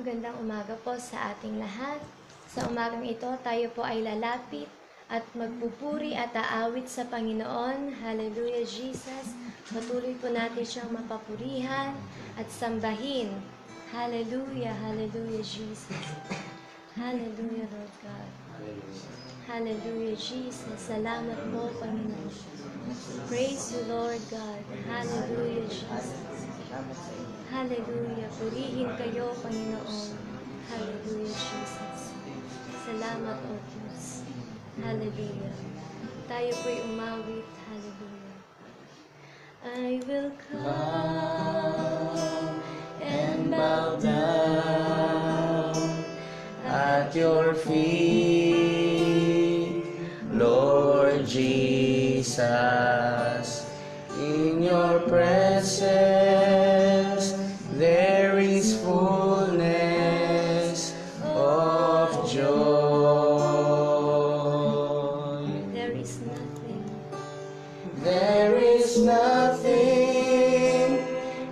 Magandang umaga po sa ating lahat. Sa umagang ito, tayo po ay lalapit at magpupuri at aawit sa Panginoon. Hallelujah, Jesus. Patuloy po natin siyang mapapurihan at sambahin. Hallelujah, hallelujah, Jesus. Hallelujah, Lord God. Hallelujah, Jesus. Salamat po, Panginoon. Praise you, Lord God. Hallelujah, Jesus. Hallelujah. Purihin kayo, Panginoon. Hallelujah, Jesus. Salamat, O Diyos. Hallelujah. Tayo po'y umawit. Hallelujah. I will come and bow down at your feet, Lord Jesus. In your presence there is fullness of joy. There is nothing. There is nothing,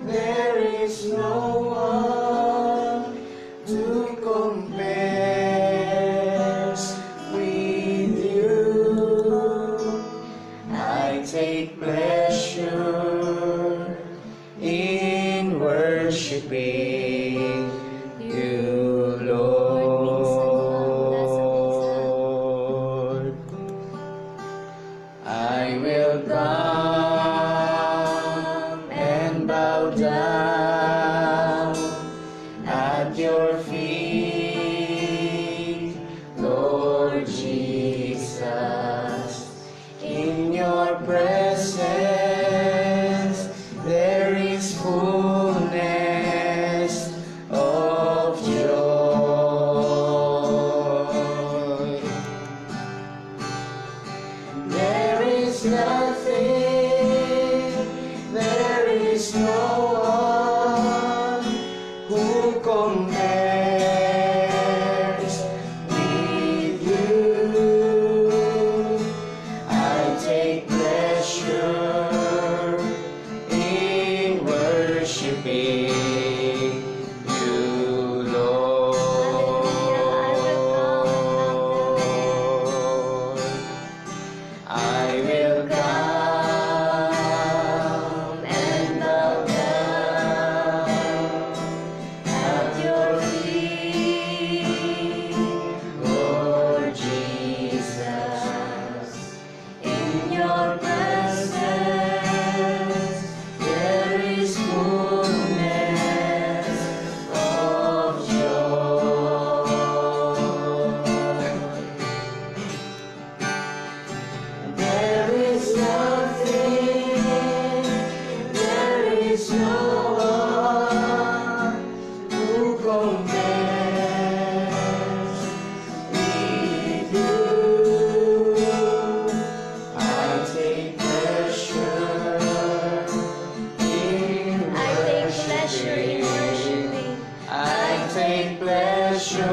there is no one to compare with you. I take pleasure in worshiping you, Lord. I will come and bow down at your feet, Lord Jesus. In your presence there is fullness of joy. There is nothing, there is no one who compares with you. I take pleasure in worshiping you, Lord. I will come and bow down at your feet, Lord Jesus. In your presence there is fullness of joy. There is nothing, there is no one who compares with you. I take pleasure in worshiping. I take pleasure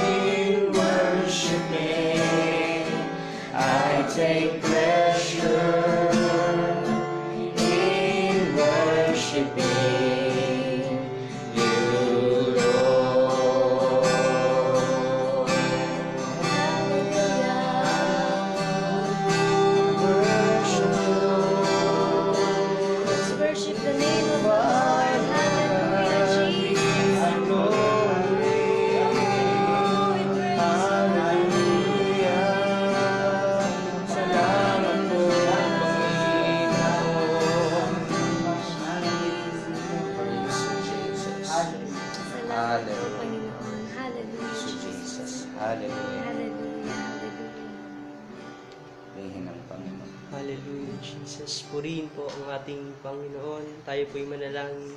in worshiping. I take pleasure in worshiping you, Lord. Worship you, Lord. Let's worship the name of the Lord. Hallelujah, Jesus. I glory. Hallelujah. Salamat po, Panginoon. Praise you, Jesus. Salamat po, Panginoon. Hallelujah, Praise you, Jesus. Jesus. Hallelujah. Hallelujah, hallelujah. Purihin ang Panginoon. Hallelujah, Jesus. Purihin po ang ating Panginoon. Tayo po'y manalangin.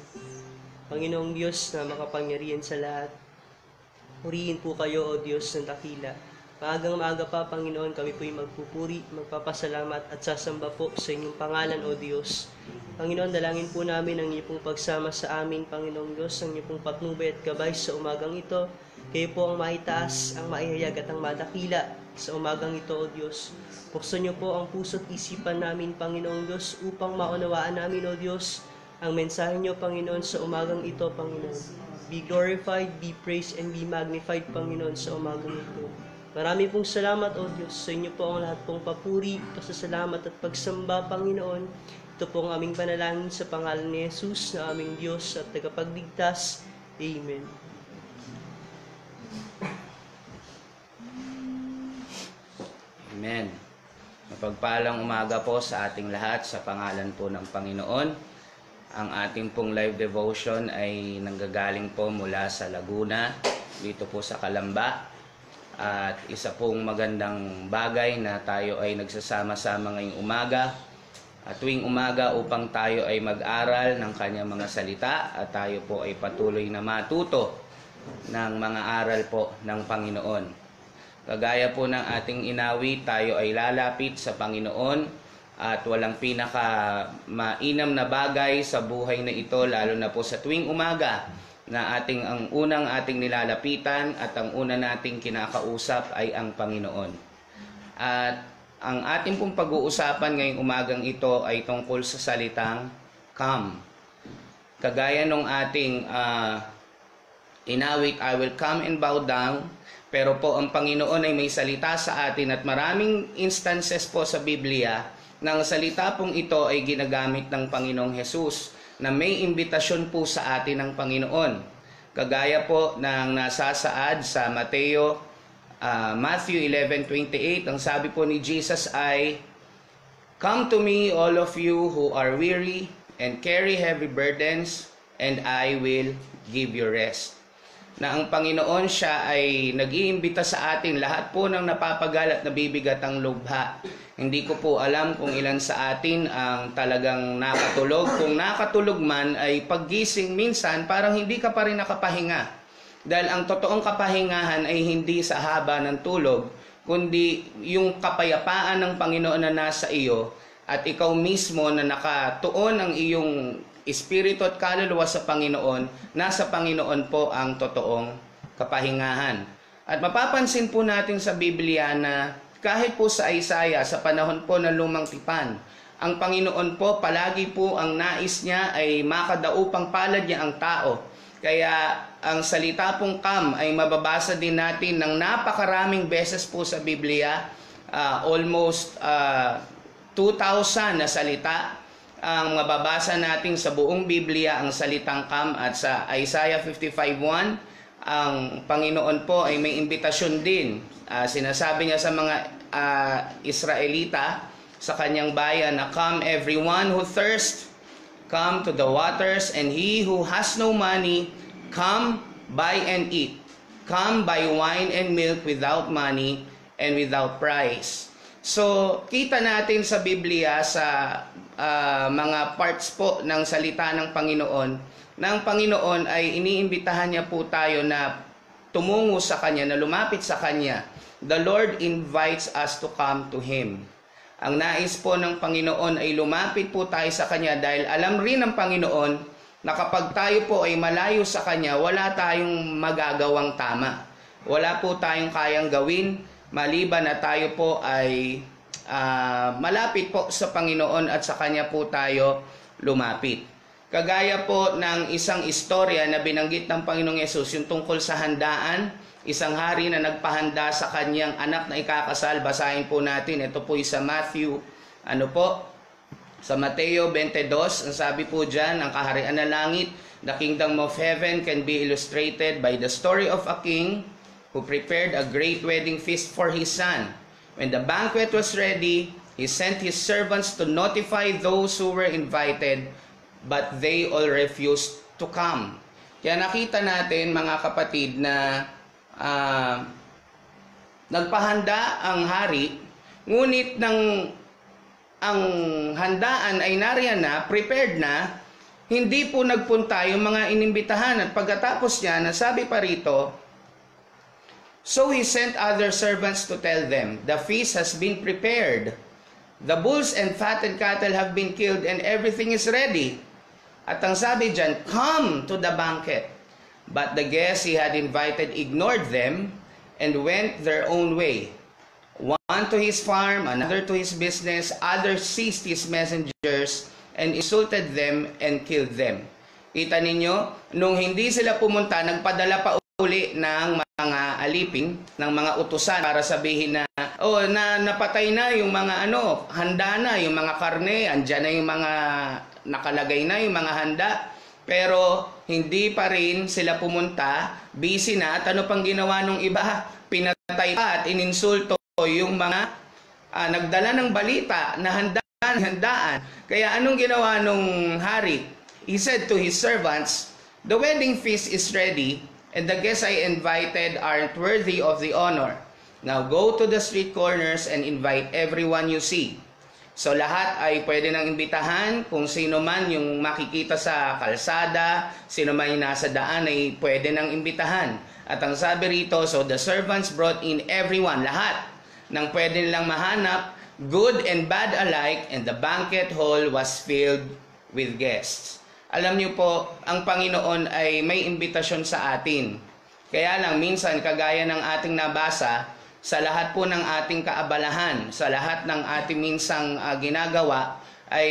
Panginoong Diyos na makapangyarihan sa lahat, purihin po kayo, O Diyos ng dakila. Maagang-maaga pa, Panginoon, kami po'y magpupuri, magpapasalamat at sasamba po sa inyong pangalan, O Diyos. Panginoon, dalangin po namin ang iyong pong pagsama sa amin, Panginoong Diyos, ang iyong pong patnubay at gabay sa umagang ito. Kayo po ang maitaas, ang maihayag at ang madakila sa umagang ito, O Diyos. Buksan niyo po ang puso't isipan namin, Panginoong Diyos, upang maunawaan namin, O Diyos, ang mensahe niyo, Panginoon, sa umagang ito, Panginoon. Be glorified, be praised, and be magnified, Panginoon, sa umagang ito. Marami pong salamat, O Diyos. Sa inyo po ang lahat pong papuri, pasasalamat at pagsamba, Panginoon. Ito po ang aming panalangin sa pangalan ni Jesus na aming Diyos at tagapagligtas. Amen. Amen. Mapagpalang umaga po sa ating lahat sa pangalan po ng Panginoon. Ang ating pong live devotion ay nanggagaling po mula sa Laguna, dito po sa Calamba. At isa pong magandang bagay na tayo ay nagsasama-sama ngayong umaga. At tuwing umaga upang tayo ay mag-aral ng kanyang mga salita at tayo po ay patuloy na matuto ng mga aral po ng Panginoon. Kagaya po ng ating inawit, tayo ay lalapit sa Panginoon at walang pinaka mainam na bagay sa buhay na ito, lalo na po sa tuwing umaga na ang unang ating nilalapitan at ang una nating kinakausap ay ang Panginoon. At ang ating pong pag-uusapan ngayong umagang ito ay tungkol sa salitang come. Kagaya nung ating inawit, I will come and bow down. Pero po ang Panginoon ay may salita sa atin at maraming instances po sa Biblia na ang salita pong ito ay ginagamit ng Panginoong Hesus na may imbitasyon po sa atin ng Panginoon. Kagaya po ng nasasaad sa Matthew 11:28, ang sabi po ni Jesus ay, "Come to me, all of you who are weary and carry heavy burdens, and I will give you rest." Na ang Panginoon siya ay nag-iimbita sa atin, lahat po ng napapagal at nabibigat ang lubha. Hindi ko po alam kung ilan sa atin ang talagang nakatulog. Kung nakatulog man ay paggising minsan parang hindi ka pa rin nakapahinga. Dahil ang totoong kapahingahan ay hindi sa haba ng tulog, kundi yung kapayapaan ng Panginoon na nasa iyo at ikaw mismo na nakatuon ang iyong espiritu at kaluluwa sa Panginoon, nasa Panginoon po ang totoong kapahingahan. At mapapansin po natin sa Biblia na kahit po sa Isaiah, sa panahon po ng Lumang Tipan, ang Panginoon po, palagi po ang nais niya ay makadaupang palad niya ang tao. Kaya ang salita pong come ay mababasa din natin ng napakaraming beses po sa Biblia, almost 2,000 na salita. Ang mababasa natin sa buong Biblia ang salitang come at sa Isaiah 55:1, ang Panginoon po ay may imbitasyon din. Sinasabi niya sa mga Israelita sa kanyang bayan na, "Come everyone who thirsts, come to the waters, and he who has no money, come buy and eat. Come buy wine and milk without money and without price." So, kita natin sa Biblia sa mga parts po ng salita ng Panginoon, na ang Panginoon ay iniimbitahan niya po tayo na tumungo sa Kanya, na lumapit sa Kanya. The Lord invites us to come to Him. Ang nais po ng Panginoon ay lumapit po tayo sa Kanya dahil alam rin ng Panginoon na kapag tayo po ay malayo sa Kanya, wala tayong magagawang tama. Wala po tayong kayang gawin maliban na tayo po ay malapit po sa Panginoon at sa Kanya po tayo lumapit. Kagaya po ng isang istorya na binanggit ng Panginoong Yesus, yung tungkol sa handaan, isang hari na nagpahanda sa kanyang anak na ikakasal. Basahin po natin, ito po sa sa Mateo 22, ang sabi po dyan, ang kaharian ng langit, the kingdom of heaven can be illustrated by the story of a king who prepared a great wedding feast for his son. When the banquet was ready, he sent his servants to notify those who were invited, but they all refused to come. Kaya nakita natin, mga kapatid, na nagpahanda ang hari, ngunit ang handaan ay nariyan na, prepared na, hindi po nagpunta yung mga inimbitahan. At pagkatapos niya, nasabi pa rito, so he sent other servants to tell them, the feast has been prepared. The bulls and fattened cattle have been killed and everything is ready. At ang sabi dyan, come to the banquet. But the guests he had invited ignored them and went their own way. One to his farm, another to his business, others seized his messengers and insulted them and killed them. Kita ninyo, nung hindi sila pumunta, nagpadala pa uli ng mga alipin, ng mga utusan para sabihin na, oh, napatay na yung mga handa na, yung mga karne, andyan na yung mga nakalagay na yung mga handa. Pero hindi pa rin sila pumunta, busy na, at ano pang ginawa nung iba? Pinatay pa at ininsulto yung mga nagdala ng balita na handaan. Kaya anong ginawa nung hari? He said to his servants, "The wedding feast is ready, and the guests I invited aren't worthy of the honor. Now go to the street corners and invite everyone you see." So lahat ay pwede nang imbitahan, kung sino man yung makikita sa kalsada, sino man yung nasa daan ay pwede nang imbitahan. At ang sabi rito, so the servants brought in everyone, lahat ng pwede nilang mahanap, good and bad alike, and the banquet hall was filled with guests. Alam niyo po, ang Panginoon ay may imbitasyon sa atin. Kaya lang, minsan, kagaya ng ating nabasa, sa lahat po ng ating kaabalahan, sa lahat ng ating minsang ginagawa, ay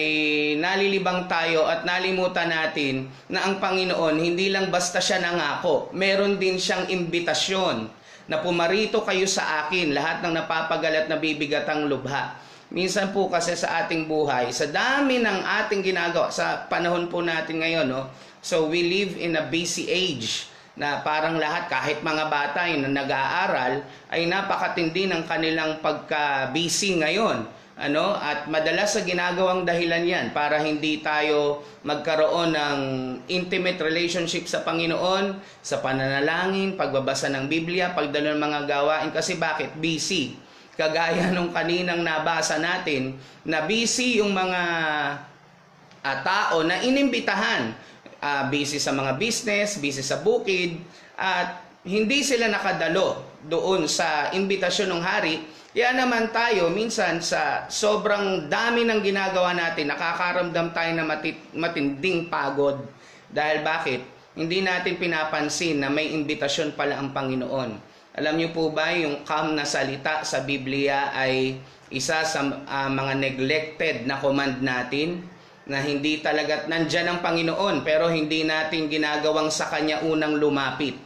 nalilibang tayo at nalimutan natin na ang Panginoon, hindi lang basta siya nangako, meron din siyang imbitasyon na pumarito kayo sa akin, lahat ng napapagalat na bibigatang lubha. Minsan po kasi sa ating buhay, sa dami ng ating ginagawa, sa panahon po natin ngayon, so we live in a busy age na parang lahat, kahit mga bata yung nag-aaral, ay napakatindi ng kanilang pagka-busy ngayon. At madalas sa ginagawang dahilan yan para hindi tayo magkaroon ng intimate relationship sa Panginoon, sa pananalangin, pagbabasa ng Biblia, pagdalo ng mga gawain. Kasi bakit? Busy. Kagaya nung kaninang nabasa natin, na busy yung mga tao na inimbitahan. Busy sa mga business, busy sa bukid, at hindi sila nakadalo doon sa imbitasyon ng hari. Kaya naman tayo, minsan sa sobrang dami ng ginagawa natin, nakakaramdam tayo na matinding pagod. Dahil bakit? Hindi natin pinapansin na may imbitasyon pala ang Panginoon. Alam niyo po ba, yung calm na salita sa Biblia ay isa sa mga neglected na command natin, na hindi talaga nandyan ang Panginoon pero hindi natin ginagawang sa Kanya unang lumapit.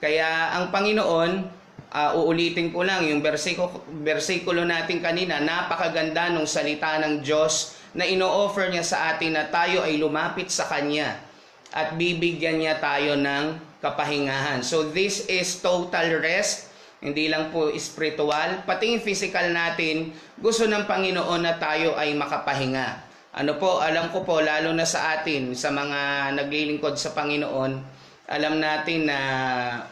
Kaya ang Panginoon, uulitin ko lang yung versikulo natin kanina, napakaganda ng salita ng Diyos na ino-offer niya sa atin na tayo ay lumapit sa Kanya at bibigyan niya tayo ng kapahingahan. So this is total rest, hindi lang po spiritual, pati yung physical natin, gusto ng Panginoon na tayo ay makapahinga. Alam ko po, lalo na sa atin, sa mga naglilingkod sa Panginoon, alam natin na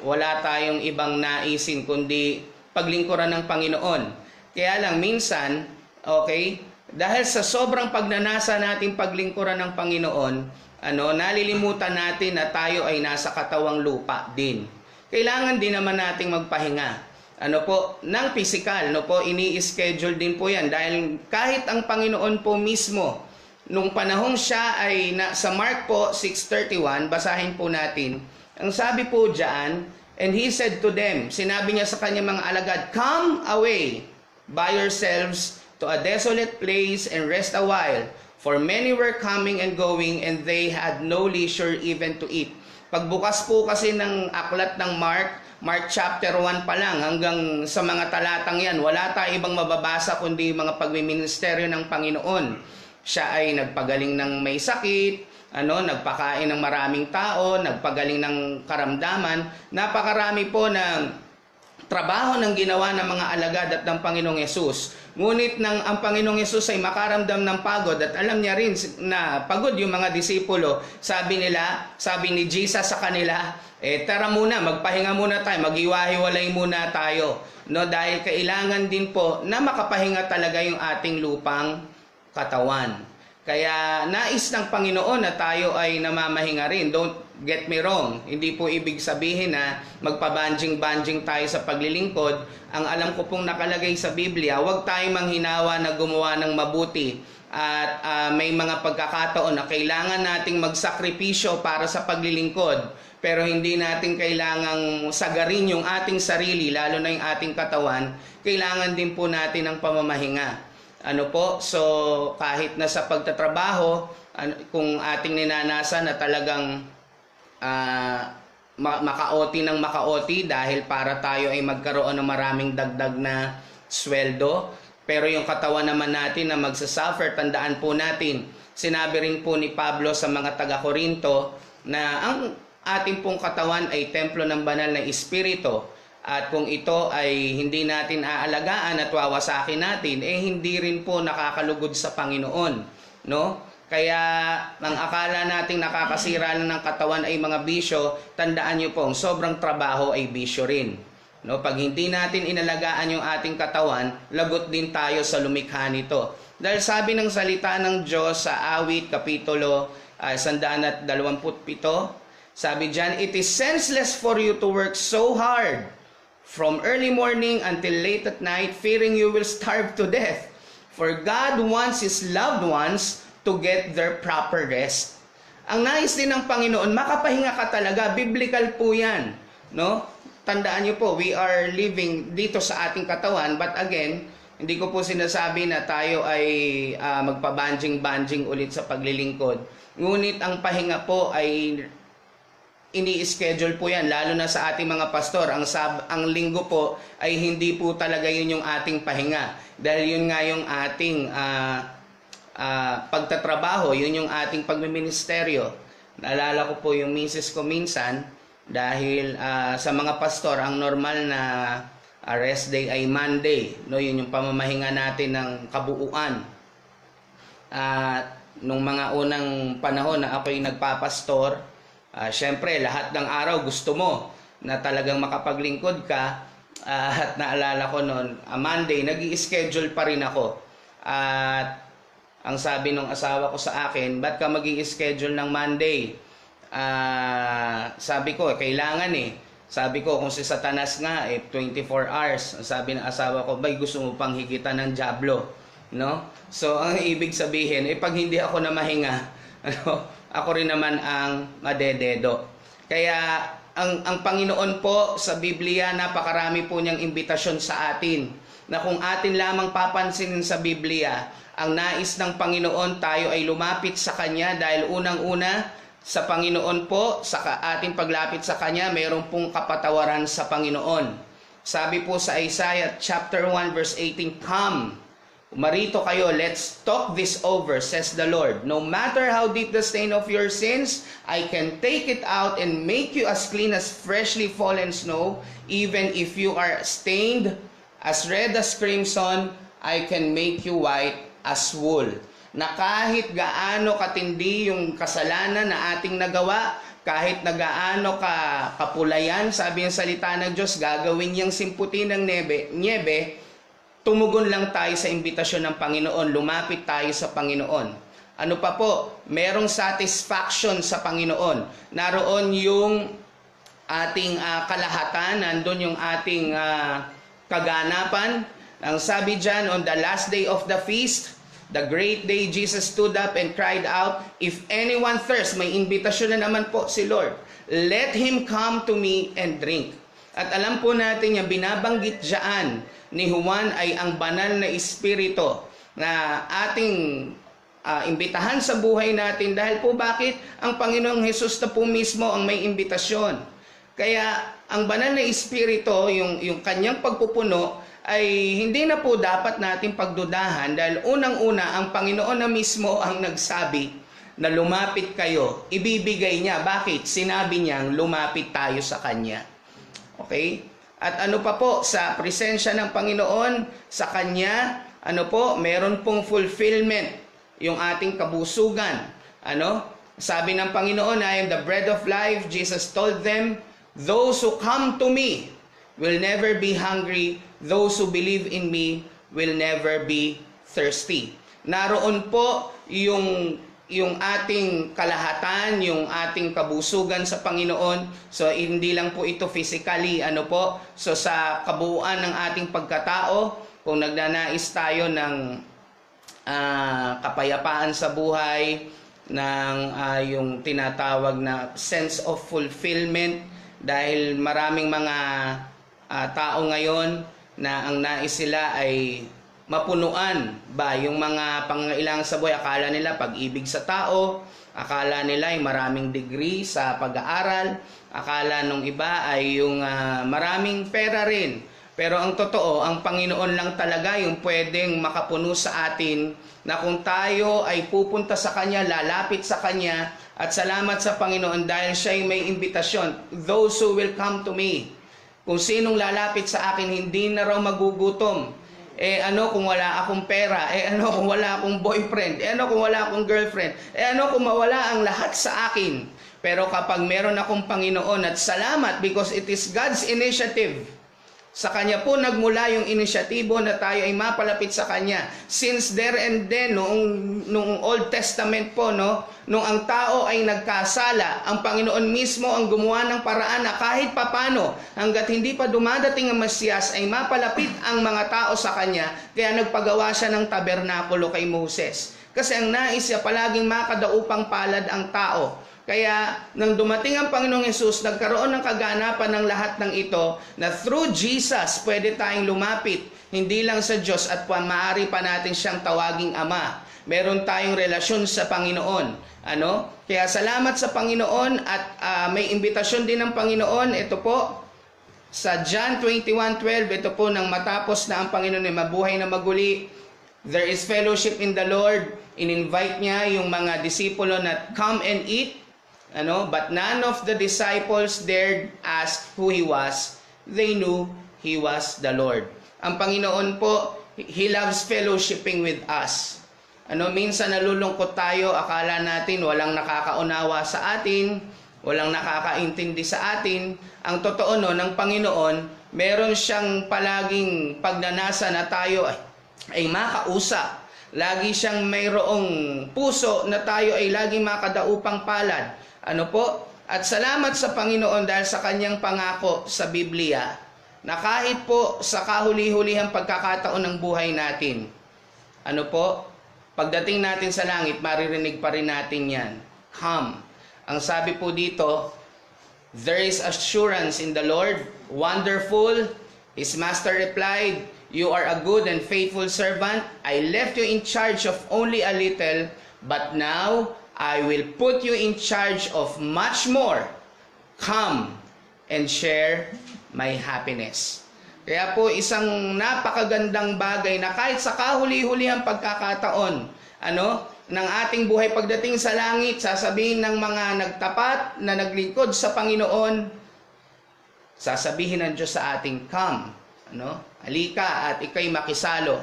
wala tayong ibang naisin kundi paglingkuran ng Panginoon. Kaya lang minsan, dahil sa sobrang pagnanasa natin paglingkuran ng Panginoon, nalilimutan natin na tayo ay nasa katawang lupa din. Kailangan din naman nating magpahinga. Ng physical, ini-schedule din po yan. Dahil kahit ang Panginoon po mismo, nung panahong siya ay sa Mark po 6:31, basahin po natin. Ang sabi po diyan, and he said to them, sinabi niya sa kanyang mga alagad, "Come away by yourselves to a desolate place and rest a while. For many were coming and going, and they had no leisure even to eat." Pagbukas po kasi ng aklat ng Mark chapter 1 pa lang, hanggang sa mga talatang yan, wala tayong ibang mababasa kundi mga pagmiministeryo ng Panginoon. Siya ay nagpagaling ng may sakit, nagpakain ng maraming tao, nagpagaling ng karamdaman. Napakarami po ng trabaho ng ginawa ng mga alagad at ng Panginoong Yesus. Ngunit ang Panginoong Yesus ay makaramdam ng pagod at alam niya rin na pagod yung mga disipulo. Sabi ni Jesus sa kanila, tara muna, magpahinga muna tayo, maghiwa-hiwalay muna tayo. Dahil kailangan din po na makapahinga talaga yung ating lupang katawan. Kaya nais ng Panginoon na tayo ay namamahinga rin. Don't get me wrong. Hindi po ibig sabihin na magpabanjing-banjing tayo sa paglilingkod. Ang alam ko pong nakalagay sa Biblia, huwag tayong manghinawa na gumawa ng mabuti. At may mga pagkakataon na kailangan nating magsakripisyo para sa paglilingkod. Pero hindi natin kailangang sagarin yung ating sarili, lalo na yung ating katawan. Kailangan din po natin ng pamamahinga. Ano po, so kahit na sa pagtatrabaho, kung ating ninanasan na talagang maka-OT ng maka-OT dahil para tayo ay magkaroon ng maraming dagdag na sweldo, pero yung katawan naman natin na magsasuffer, tandaan po natin, sinabi rin po ni Pablo sa mga taga-Korinto na ang ating pong katawan ay templo ng banal na Espiritu. At kung ito ay hindi natin aalagaan at wawasakin natin, hindi rin po nakakalugod sa Panginoon. No? Kaya ang akala nating nakakasira ng katawan ay mga bisyo, tandaan nyo po, sobrang trabaho ay bisyo rin. No? Pag hindi natin inalagaan yung ating katawan, lagot din tayo sa lumikha nito. Dahil sabi ng salita ng Diyos sa Awit, Kapitulo 127, sabi dyan, "It is senseless for you to work so hard from early morning until late at night, fearing you will starve to death. For God wants His loved ones to get their proper rest." Ang nais din ng Panginoon, makapahinga ka talaga. Biblical po yan. No? Tandaan niyo po, we are living dito sa ating katawan. But again, hindi ko po sinasabi na tayo ay magpa-banjing ulit sa paglilingkod. Ngunit ang pahinga po ay ini-schedule po yan, lalo na sa ating mga pastor. Ang linggo po ay hindi po talaga yun yung ating pahinga. Dahil yun nga yung ating pagtatrabaho, yun yung ating pagmiministeryo. Naalala ko po yung misis ko minsan, dahil sa mga pastor, ang normal na rest day ay Monday. No? Yun yung pamamahinga natin ng kabuuan. Nung mga unang panahon na ako'y nagpapastor, syempre, lahat ng araw gusto mo na talagang makapaglingkod ka. At naalala ko noon, Monday, nag-i-schedule pa rin ako. At ang sabi ng asawa ko sa akin, ba't ka mag-i-schedule ng Monday? Sabi ko, kailangan eh. Sabi ko, kung si Satanas nga, 24 hours. Sabi ng asawa ko, bay, gusto mo pang higitan ng dyablo. No? So, ang ibig sabihin, pag hindi ako na mahinga, ako rin naman ang madededo. Kaya ang Panginoon po sa Biblia, napakarami po niyang imbitasyon sa atin. Na kung atin lamang papansinin sa Biblia, ang nais ng Panginoon, tayo ay lumapit sa Kanya dahil unang-una sa Panginoon po, sa ating paglapit sa Kanya, mayroon pong kapatawaran sa Panginoon. Sabi po sa Isaiah chapter 1 verse 18, "Come, marito kayo, let's talk this over, says the Lord. No matter how deep the stain of your sins, I can take it out and make you as clean as freshly fallen snow. Even if you are stained as red as crimson, I can make you white as wool." Na kahit gaano katindi yung kasalanan na ating nagawa, kahit na gaano kapulayan, sabi ng salita ng Diyos, gagawin niyang simputin ng niebe, tumugon lang tayo sa imbitasyon ng Panginoon, lumapit tayo sa Panginoon. Ano pa po? Merong satisfaction sa Panginoon. Naroon yung ating kalahatan, nandun yung ating kaganapan. Ang sabi dyan, on the last day of the feast, the great day, Jesus stood up and cried out, "If anyone thirsts," may imbitasyon na naman po si Lord, "let him come to me and drink." At alam po natin yung binabanggit dyan ni Juan ay ang banal na Espiritu na ating imbitahan sa buhay natin. Dahil po bakit? Ang Panginoong Hesus na po mismo ang may imbitasyon. Kaya ang banal na Espiritu, yung kanyang pagpupuno, ay hindi na po dapat natin pagdudahan dahil unang-una ang Panginoon na mismo ang nagsabi na lumapit kayo, ibibigay niya. Bakit? Sinabi niyang lumapit tayo sa Kanya. Okay? At ano pa po, sa presensya ng Panginoon, sa Kanya, ano po, meron pong fulfillment yung ating kabusugan. Ano? Sabi ng Panginoon, "I am the bread of life." Jesus told them, "Those who come to me will never be hungry. Those who believe in me will never be thirsty." Naroon po yung ating kalahatan, yung ating kabusugan sa Panginoon. So hindi lang po ito physically, ano po. So sa kabuuan ng ating pagkatao, kung nagnanais tayo ng kapayapaan sa buhay, ng yung tinatawag na sense of fulfillment, dahil maraming mga tao ngayon na ang nais sila ay mapunuan ba yung mga pangangailangan sa buhay. Akala nila pag-ibig sa tao, akala nila ay maraming degree sa pag-aaral, akala nung iba ay yung maraming pera rin. Pero ang totoo, ang Panginoon lang talaga yung pwedeng makapuno sa atin na kung tayo ay pupunta sa Kanya, lalapit sa Kanya, at salamat sa Panginoon dahil siya ay may imbitasyon. Those who will come to me. Kung sinong lalapit sa akin, hindi na raw magugutom. Ano kung wala akong pera? Ano kung wala akong boyfriend? Ano kung wala akong girlfriend? Ano kung mawala ang lahat sa akin? Pero kapag meron akong Panginoon, at salamat because it is God's initiative. Sa Kanya po nagmula yung inisyatibo na tayo ay mapalapit sa Kanya. Since there and then, noong Old Testament po, no, nung ang tao ay nagkasala, ang Panginoon mismo ang gumawa ng paraan na kahit papano, hanggat hindi pa dumadating ang Mesiyas, ay mapalapit ang mga tao sa Kanya. Kaya nagpagawa siya ng tabernakulo kay Moses. Kasi ang nais niya palaging makadaupang palad ang tao. Kaya nang dumating ang Panginoong Hesus, nagkaroon ng kaganapan ng lahat ng ito na through Jesus pwede tayong lumapit, hindi lang sa Diyos at maaari pa natin siyang tawaging Ama. Meron tayong relasyon sa Panginoon. Kaya salamat sa Panginoon at may imbitasyon din ng Panginoon. Ito po, sa John 21:12, ito po nang matapos na ang Panginoon ay mabuhay na maguli, there is fellowship in the Lord. In-invite niya yung mga disipulo na come and eat. But none of the disciples dared ask who He was. They knew He was the Lord. Ang Panginoon po, He loves fellowshipping with us. Minsan nalulungkot tayo, akala natin walang nakakaunawa sa atin, walang nakakaintindi sa atin. Ang totoo ng Panginoon, meron siyang palaging pagnanasa na tayo ay makausap. Lagi siyang mayroong puso na tayo ay laging makadaupang palad. At salamat sa Panginoon dahil sa Kanyang pangako sa Biblia na kahit po sa kahuli-hulihang pagkakataon ng buhay natin, pagdating natin sa langit, maririnig pa rin natin yan. Come. Ang sabi po dito, there is assurance in the Lord. Wonderful. His master replied, you are a good and faithful servant. I left you in charge of only a little, but now I will put you in charge of much more. Come and share my happiness. Kaya po isang napakagandang bagay na kahit sa kahuli-hulihang pagkakataon, ng ating buhay pagdating sa langit, sasabihin ng mga nagtapat na naglingkod sa Panginoon, sasabihin ng Diyos sa ating, come, halika at ikay makisalo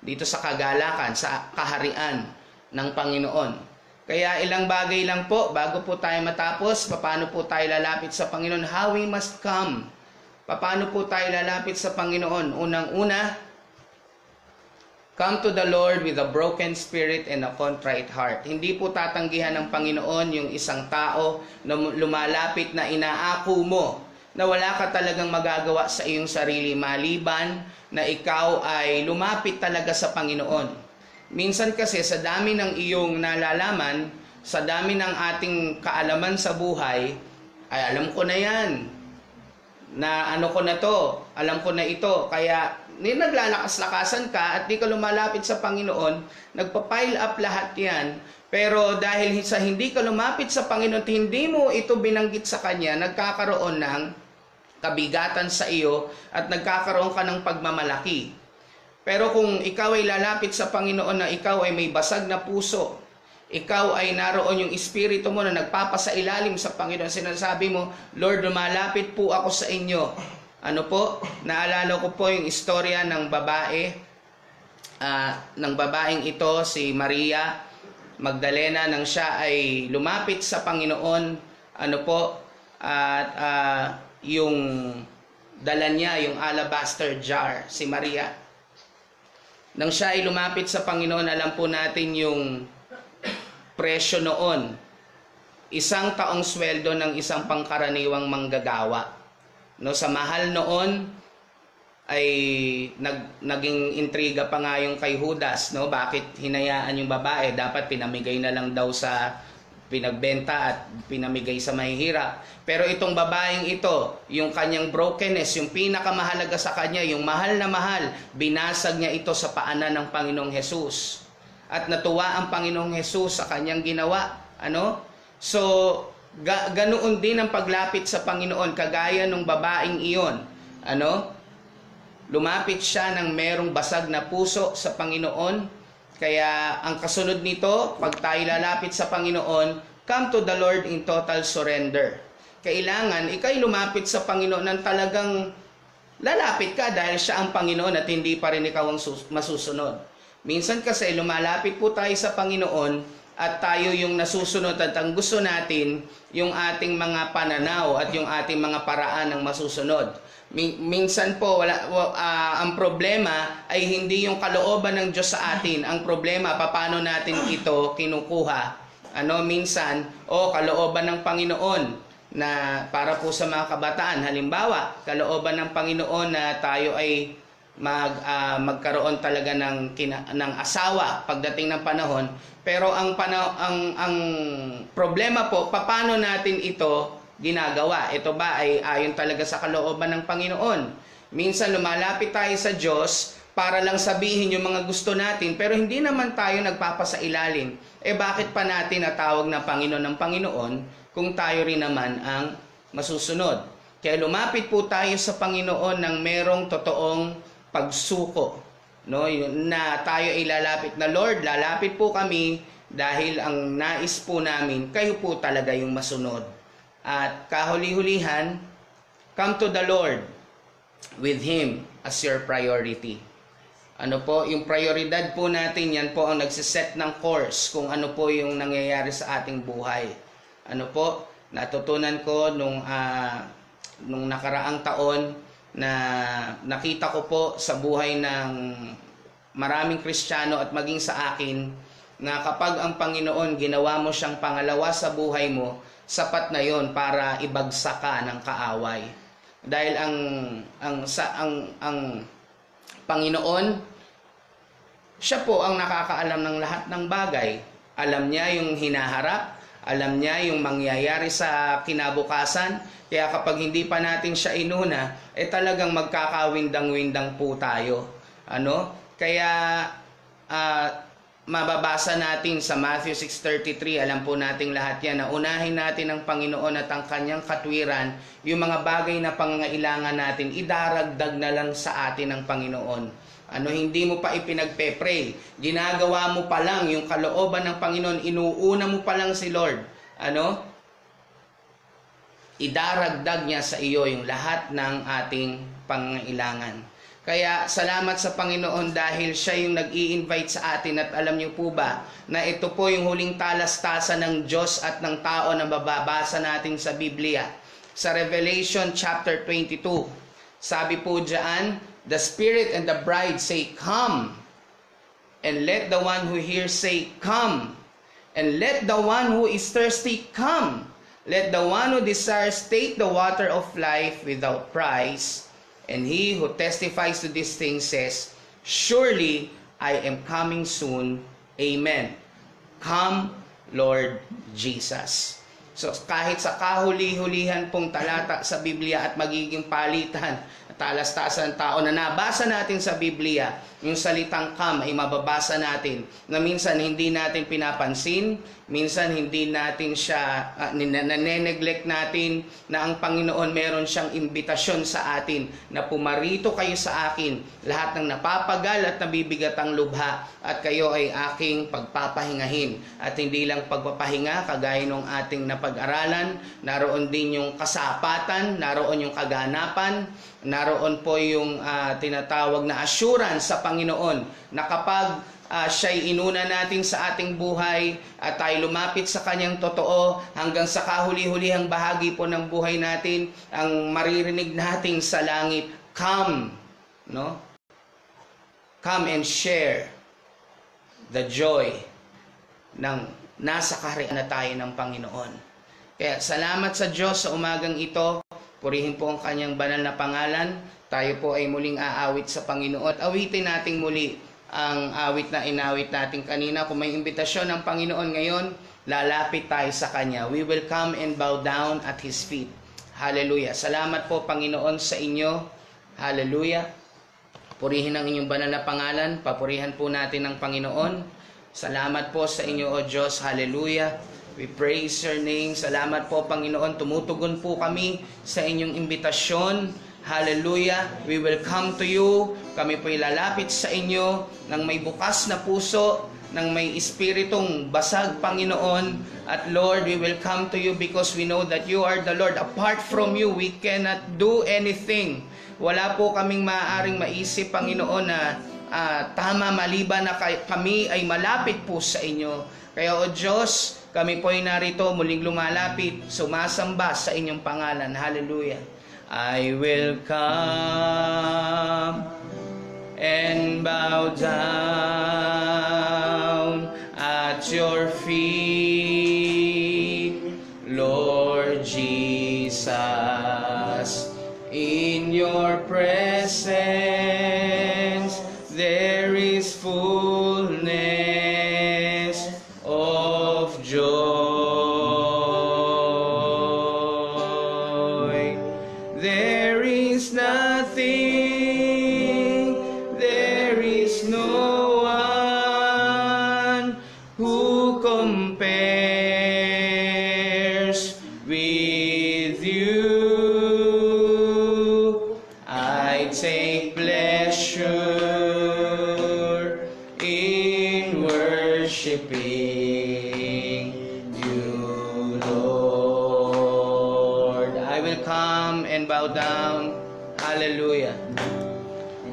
dito sa kagalakan, sa kaharian ng Panginoon. Kaya ilang bagay lang po, bago po tayo matapos, paano po tayo lalapit sa Panginoon? How we must come. Paano po tayo lalapit sa Panginoon? Unang-una, come to the Lord with a broken spirit and a contrite heart. Hindi po tatanggihan ng Panginoon yung isang tao na lumalapit na inaako mo na wala ka talagang magagawa sa iyong sarili maliban na ikaw ay lumapit talaga sa Panginoon. Minsan kasi sa dami ng iyong nalalaman, sa dami ng ating kaalaman sa buhay, ay alam ko na yan, na ko na to, alam ko na ito. Kaya naglalakas-lakasan ka at di ka lumalapit sa Panginoon, nagpa-pile up lahat yan. Pero dahil sa hindi ka lumapit sa Panginoon, hindi mo ito binanggit sa Kanya, nagkakaroon ng kabigatan sa iyo at nagkakaroon ka ng pagmamalaki. Pero kung ikaw ay lalapit sa Panginoon na ikaw ay may basag na puso, ikaw ay naroon yung espiritu mo na nagpapasailalim sa Panginoon, sinasabi mo, Lord, lumalapit po ako sa inyo. Naalala ko po yung istorya ng babaeng ito, si Maria Magdalena, nang siya ay lumapit sa Panginoon, yung dala niya, yung alabaster jar, si Maria. Nang siya ay lumapit sa Panginoon, alam po natin yung presyo noon. 1 taong sweldo ng isang pangkaraniwang manggagawa. Sa mahal noon, ay naging intriga pa nga yung kay Judas. Bakit hinayaan yung babae? Dapat pinamigay na lang daw sa pinagbenta at pinamigay sa mahihirap. Pero itong babaeng ito, yung kanyang brokenness, yung pinakamahalaga sa kanya, yung mahal na mahal, binasag niya ito sa paanan ng Panginoong Hesus. At natuwa ang Panginoong Hesus sa kanyang ginawa. Ano? So, ganoon din ang paglapit sa Panginoon, kagaya ng babaeng iyon. Ano? Lumapit siya ng merong basag na puso sa Panginoon. Kaya ang kasunod nito, pag tayo lalapit sa Panginoon, come to the Lord in total surrender. Kailangan ikay lumapit sa Panginoon ng talagang lalapit ka dahil siya ang Panginoon at hindi pa rin ikaw ang masusunod. Minsan kasi lumalapit po tayo sa Panginoon at tayo yung nasusunod at ang gusto natin yung ating mga pananaw at yung ating mga paraan ng masusunod. Minsan po ang problema ay hindi yung kalooban ng Diyos sa atin. Ang problema paano natin ito kinukuha. Minsan kalooban ng Panginoon na para po sa mga kabataan. Halimbawa, kalooban ng Panginoon na tayo ay magkaroon talaga ng asawa pagdating ng panahon. Pero ang problema po, paano natin ito ginagawa? Ito ba ay ayon talaga sa kalooban ng Panginoon? Minsan lumalapit tayo sa Diyos para lang sabihin yung mga gusto natin, pero hindi naman tayo nagpapasailalim. Bakit pa natin natawag na Panginoon ng Panginoon kung tayo rin naman ang masusunod? Kaya lumapit po tayo sa Panginoon ng merong totoong pagsuko. Na tayo ay lalapit na, Lord, lalapit po kami dahil ang nais po namin, kayo po talaga yung masunod. At kahuli-hulihan, come to the Lord with Him as your priority. Yung prioridad po natin, yan po ang nagsiset ng course kung ano po yung nangyayari sa ating buhay. Natutunan ko nung nakaraang taon na nakita ko po sa buhay ng maraming Kristiyano at maging sa akin na kapag ang Panginoon ginawa mo siyang pangalawa sa buhay mo, sapat na yon para ibagsak ka ng kaaway. Dahil ang Panginoon, siya po ang nakakaalam ng lahat ng bagay. Alam niya yung hinaharap, alam niya yung mangyayari sa kinabukasan. Kaya kapag hindi pa natin siya inuna, talagang magkakawindang-windang po tayo. Kaya mababasa natin sa Matthew 6:33, alam po nating lahat yan, na unahin natin ang Panginoon at ang kanyang katwiran, yung mga bagay na pangangailangan natin, idaragdag na lang sa atin ng Panginoon. Hindi mo pa ipinagpe-pray, ginagawa mo pa lang yung kalooban ng Panginoon, inuuna mo pa lang si Lord. Idaragdag niya sa iyo yung lahat ng ating pangangailangan. Kaya salamat sa Panginoon dahil siya yung nag-i-invite sa atin. At alam niyo po ba na ito po yung huling talastasan ng Diyos at ng tao na mababasa natin sa Biblia. Sa Revelation chapter 22, sabi po diyan, the Spirit and the bride say, come. And let the one who hears say, come. And let the one who is thirsty come. Let the one who desires take the water of life without price. And he who testifies to these things says, surely I am coming soon. Amen. Come, Lord Jesus. So kahit sa kahuli-hulihan pong talata sa Biblia at magiging palitan, talastasan ng tao na nabasa natin sa Biblia, yung salitang come ay mababasa natin na minsan hindi natin pinapansin, minsan hindi natin siya nane-neglect natin na ang Panginoon meron siyang imbitasyon sa atin na pumarito kayo sa akin, lahat ng napapagal at nabibigat ang lubha at kayo ay aking pagpapahingahin. At hindi lang pagpapahinga, kagaya ng ating napag-aralan, naroon din yung kasapatan, naroon yung kaganapan, naroon po yung tinatawag na assurance sa Panginoon na kapag siya'y inuna natin sa ating buhay at tayo lumapit sa kanyang totoo hanggang sa kahuli-hulihang bahagi po ng buhay natin, ang maririnig natin sa langit, come, come and share the joy ng nasa kaharian na tayo ng Panginoon. Kaya salamat sa Diyos sa umagang ito. Purihin po ang kanyang banal na pangalan. Tayo po ay muling aawit sa Panginoon. At awitin natin muli ang awit na inawit natin kanina. Kung may imbitasyon ng Panginoon ngayon lalapit tayo sa Kanya. We will come and bow down at His feet. Hallelujah. Salamat po, Panginoon, sa inyo. Hallelujah. Purihin ang inyong banal na pangalan. Papurihan po natin ang Panginoon. Salamat po sa inyo, O Diyos. Hallelujah. We praise your name. Salamat po, Panginoon. Tumutugon po kami sa inyong imbitasyon. Hallelujah. We will come to you. Kami po'y lalapit sa inyo ng may bukas na puso, ng may espiritong basag, Panginoon. At Lord, we will come to you because we know that you are the Lord. Apart from you, we cannot do anything. Wala po kaming maaaring maisip, Panginoon, na tama maliban na kami ay malapit po sa inyo. Kaya, O Diyos, kami po'y narito muling lumalapit, sumasamba sa inyong pangalan. Hallelujah. I will come and bow down at your feet, Lord Jesus. In your presence there is fullness of joy. There is nothing, there is no one who compares with you. I take pleasure in worshiping you, Lord. I will come and bow down. Hallelujah.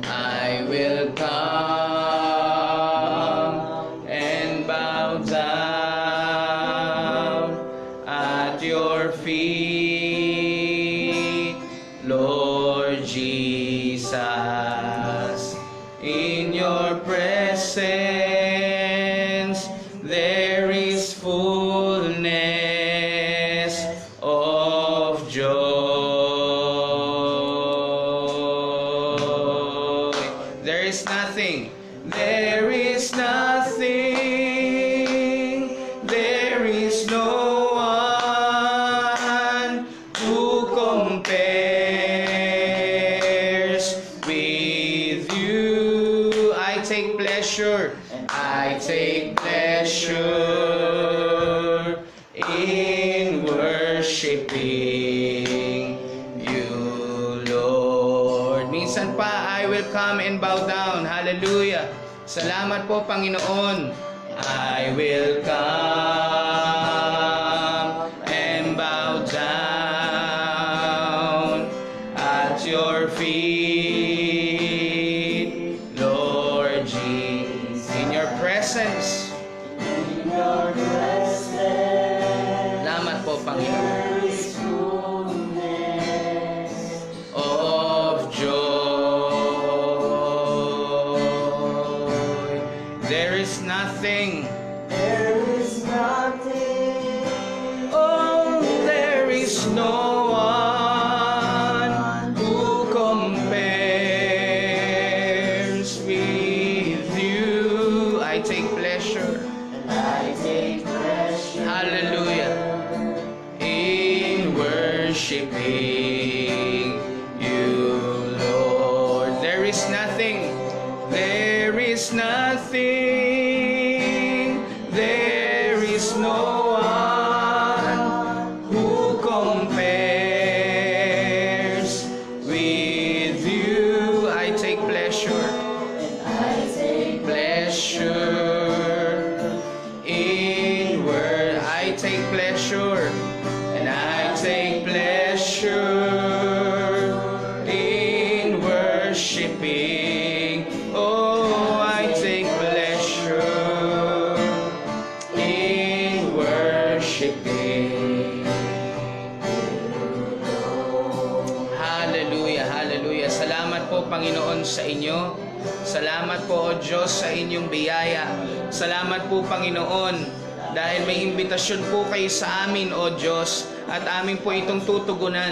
I will come and bow down at your feet, Lord Jesus. In your presence there is fullness of joy. There is nothing, there is nothing, there is no one who compares with you. I take pleasure in worshiping you, Lord. Minsan pa, I will come and bow down. Hallelujah. Salamat po, Panginoon. I will come and bow down at your feet, Lord Jesus. In your presence. Salamat po, Panginoon. Of joy. There is nothing. Oh, there is no one who compares with you. I take pleasure. Hallelujah. In worshiping you, Lord. There is nothing. There is nothing. There is no one who compares with you. I take pleasure. In word. I take pleasure. And I take pleasure in worshiping. Oh, I take pleasure in worshiping. Hallelujah, hallelujah. Salamat po, Panginoon, sa inyo. Salamat po, O Diyos, sa inyong biyaya. Salamat po, Panginoon, dahil may imbitasyon po kayo sa amin, O Diyos, at amin po itong tutugunan.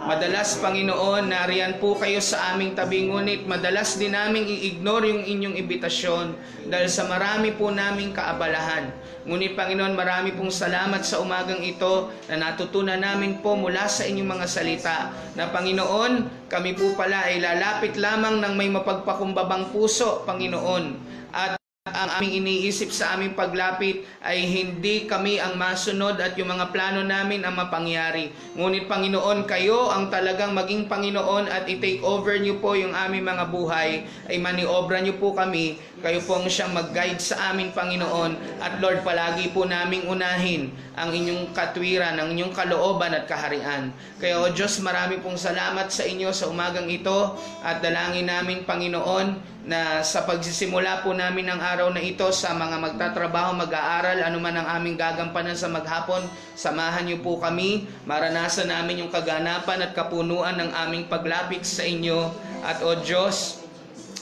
Madalas, Panginoon, nariyan po kayo sa aming tabi, ngunit madalas din naming i-ignore yung inyong imbitasyon dahil sa marami po naming kaabalahan. Ngunit, Panginoon, marami pong salamat sa umagang ito na natutunan namin po mula sa inyong mga salita na, Panginoon, kami po pala ay lalapit lamang ng may mapagpakumbabang puso, Panginoon. At ang aming iniisip sa aming paglapit ay hindi kami ang masunod at yung mga plano namin ang mapangyari. Ngunit, Panginoon, kayo ang talagang maging Panginoon at i-take over niyo po yung aming mga buhay, ay maniobra niyo po kami. Kayo po ang siyang mag-guide sa amin, Panginoon. At Lord, palagi po naming unahin ang inyong katwiran, ang inyong kalooban at kaharian. Kaya, O Diyos, marami pong salamat sa inyo sa umagang ito at dalangin namin, Panginoon, na sa pagsisimula po namin ng araw na ito sa mga magtatrabaho, mag-aaral, anuman ang aming gagampanan sa maghapon, samahan niyo po kami, maranasan namin yung kaganapan at kapunuan ng aming paglapit sa inyo. At O Diyos,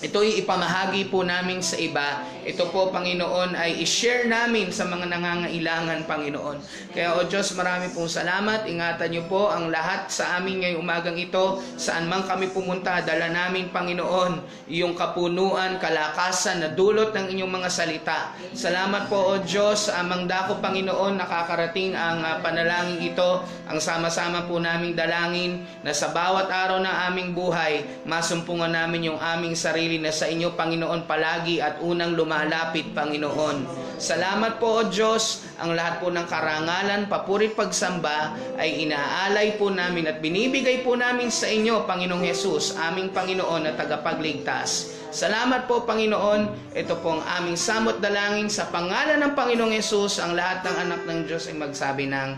ito'y ipamahagi po namin sa iba. Ito po, Panginoon, ay i-share namin sa mga nangangailangan, Panginoon. Kaya, O Diyos, marami pong salamat. Ingatan niyo po ang lahat sa amin ngayong umagang ito. Saan man kami pumunta, dala namin, Panginoon, iyong kapunuan, kalakasan na dulot ng inyong mga salita. Salamat po, O Diyos, amang dako, Panginoon, nakakarating ang panalangin ito. Ang sama-sama po naming dalangin na sa bawat araw ng aming buhay, masumpungan namin yung aming sarili na sa inyo, Panginoon, palagi at unang lumalapit, Panginoon. Salamat po, O Diyos, ang lahat po ng karangalan, papuri, pagsamba ay inaalay po namin at binibigay po namin sa inyo, Panginoong Hesus, aming Panginoon at tagapagligtas. Salamat po, Panginoon. Ito po ang aming samot dalangin sa pangalan ng Panginoong Hesus. Ang lahat ng anak ng Diyos ay magsabi ng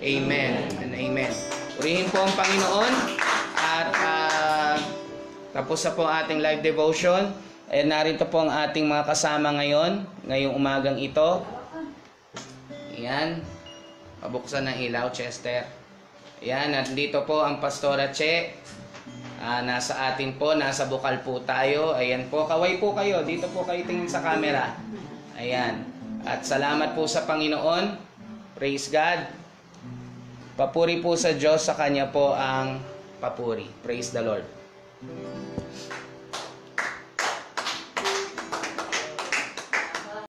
Amen and Amen. Purihin po ang Panginoon at tapos na po ang ating live devotion. Ayan, narito po ang ating mga kasama ngayong umagang ito. Ayan. Pabuksan ng ilaw, Chester. Ayan, at dito po ang Pastora Che. Nasa atin po, nasa bukal po tayo. Ayan po, kaway po kayo. Dito po kayo tingin sa camera. Ayan. At salamat po sa Panginoon. Praise God. Papuri po sa Diyos, sa Kanya po ang papuri. Praise the Lord.